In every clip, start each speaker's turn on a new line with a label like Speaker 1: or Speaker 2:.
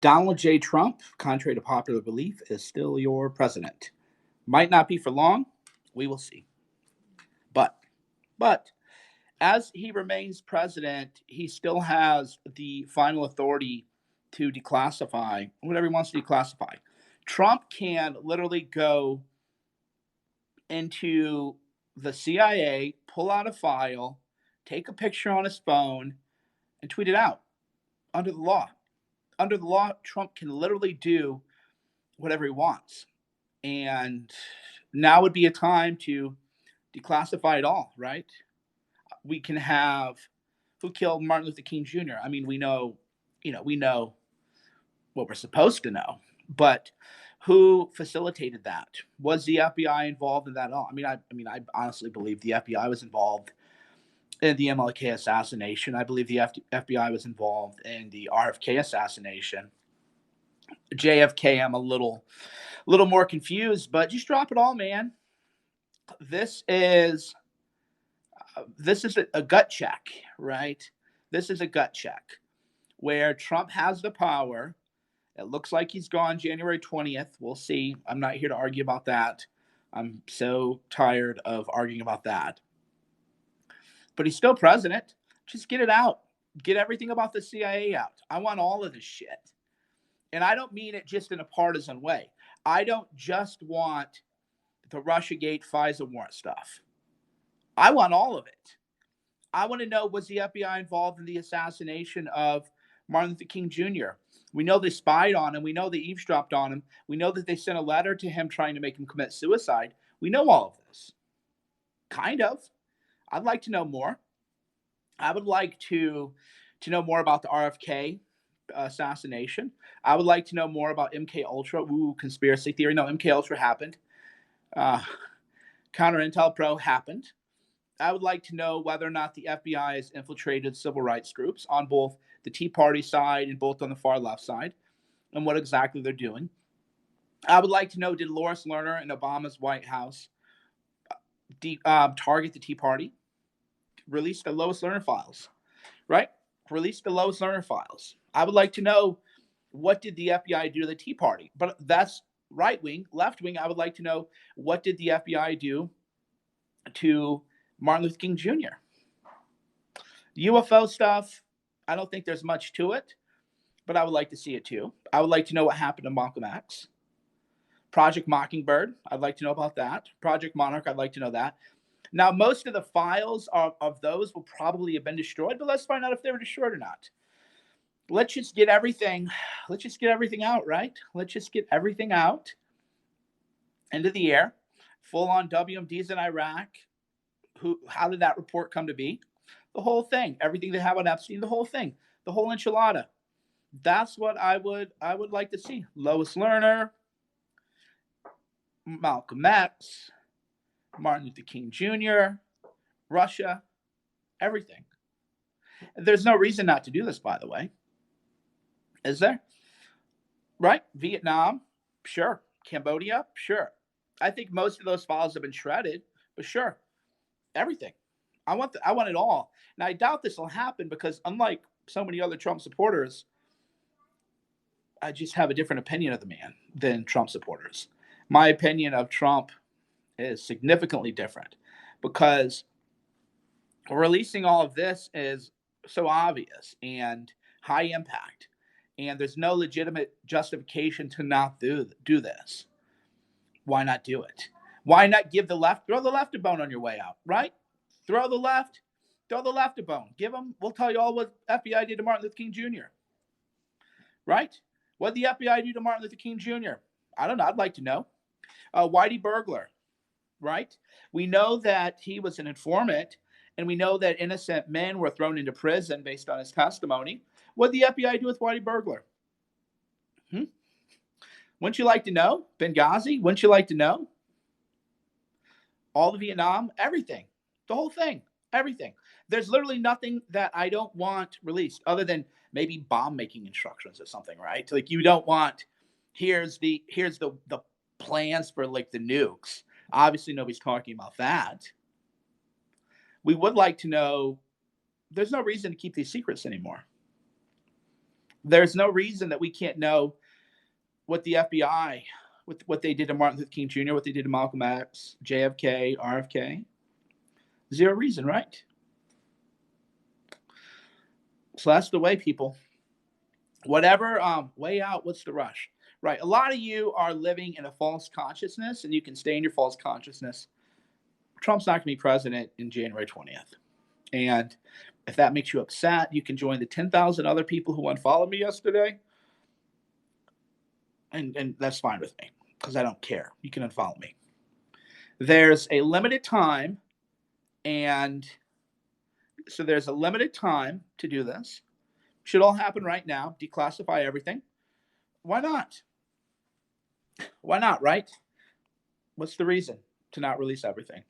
Speaker 1: Donald J. Trump, contrary to popular belief, is still your president. Might not be for long. We will see. But, but as he remains president, he still has the final authority to declassify whatever he wants to declassify. Trump can literally go into the CIA, pull out a file, take a picture on his phone, and tweet it out under the law. Under the law, Trump can literally do whatever he wants. And now would be a time to declassify it all, right? We can have who killed Martin Luther King Jr. I mean, we know what we're supposed to know, but who facilitated that? Was the FBI involved in that at all? I honestly believe the FBI was involved in the MLK assassination. I believe the FBI was involved in the RFK assassination. JFK, I'm a little more confused, but just drop it all, man. This is a gut check, right? This is a gut check where Trump has the power. It looks like he's gone January 20th. We'll see. I'm not here to argue about that. I'm so tired of arguing about that. But he's still president. Just get it out. Get everything about the CIA out. I want all of this shit. And I don't mean it just in a partisan way. I don't just want the Russiagate FISA warrant stuff. I want all of it. I want to know, was the FBI involved in the assassination of Martin Luther King Jr.? We know they spied on him. We know they eavesdropped on him. We know that they sent a letter to him trying to make him commit suicide. We know all of this. Kind of. I'd like to know more. I would like to know more about the RFK assassination. I would like to know more about MK Ultra. Ooh, conspiracy theory. No, MK Ultra happened. Counter Intel Pro happened. I would like to know whether or not the FBI has infiltrated civil rights groups on both the Tea Party side and both on the far left side, and what exactly they're doing. I would like to know, did Lois Lerner in Obama's White House target the Tea Party? Release the Lois Lerner files, right? Release the Lois Lerner files. I would like to know, what did the FBI do to the Tea Party? But that's right wing. Left wing, I would like to know, what did the FBI do to Martin Luther King Jr.? UFO stuff, I don't think there's much to it, but I would like to see it too. I would like to know what happened to Malcolm X. Project Mockingbird, I'd like to know about that. Project Monarch, I'd like to know that. Now, most of the files of those will probably have been destroyed, but let's find out if they were destroyed or not. Let's just get everything out, right? Let's just get everything out into the air. Full on WMDs in Iraq. How did that report come to be? The whole thing. Everything they have on Epstein, the whole thing. The whole enchilada. That's what I would like to see. Lois Lerner, Malcolm X, Martin Luther King Jr., Russia, everything. There's no reason not to do this, by the way. Is there? Right? Vietnam, sure. Cambodia, sure. I think most of those files have been shredded, but sure. Everything. I want it all. Now, I doubt this will happen because, unlike so many other Trump supporters, I just have a different opinion of the man than Trump supporters. My opinion of Trump is significantly different because releasing all of this is so obvious and high impact, and there's no legitimate justification to not do this. Why not do it? Why not throw the left a bone on your way out, right? Throw the left a bone. We'll tell you all what FBI did to Martin Luther King Jr. Right? What did the FBI do to Martin Luther King Jr.? I don't know. I'd like to know. Whitey Burglar, right? We know that he was an informant, and we know that innocent men were thrown into prison based on his testimony. What did the FBI do with Whitey Burglar? Wouldn't you like to know? Benghazi, wouldn't you like to know? All of Vietnam, everything. The whole thing, everything. There's literally nothing that I don't want released other than maybe bomb making instructions or something, right? Like, you don't want, here's the plans for like the nukes. Obviously, nobody's talking about that. We would like to know, there's no reason to keep these secrets anymore. There's no reason that we can't know what the FBI, what they did to Martin Luther King Jr., what they did to Malcolm X, JFK, RFK. Zero reason, right? So that's the way, people. Whatever, way out, what's the rush? Right. A lot of you are living in a false consciousness, and you can stay in your false consciousness. Trump's not going to be president in January 20th. And if that makes you upset, you can join the 10,000 other people who unfollowed me yesterday. And that's fine with me, because I don't care. You can unfollow me. There's a limited time, and so there's a limited time to do this. Should all happen right now. Declassify everything. Why not? Why not, right? What's the reason to not release everything?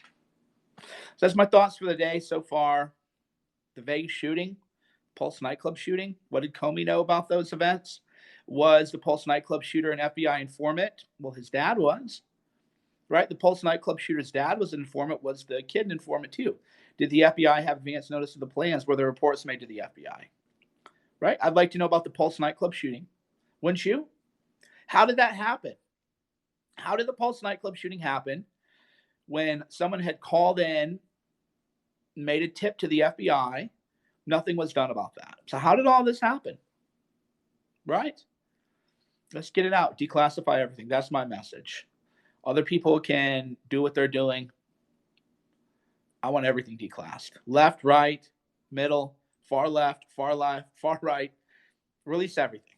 Speaker 1: So that's my thoughts for the day so far. The Vegas shooting, Pulse nightclub shooting. What did Comey know about those events? Was the Pulse nightclub shooter an FBI informant? Well, his dad was, right? The Pulse nightclub shooter's dad was an informant. Was the kid an informant too? Did the FBI have advance notice of the plans? Were there reports made to the FBI? Right? I'd like to know about the Pulse nightclub shooting. Wouldn't you? How did that happen? How did the Pulse nightclub shooting happen when someone had called in, made a tip to the FBI? Nothing was done about that. So how did all this happen? Right? Let's get it out. Declassify everything. That's my message. Other people can do what they're doing. I want everything declassed. Left, right, middle, far left, far right. Release everything.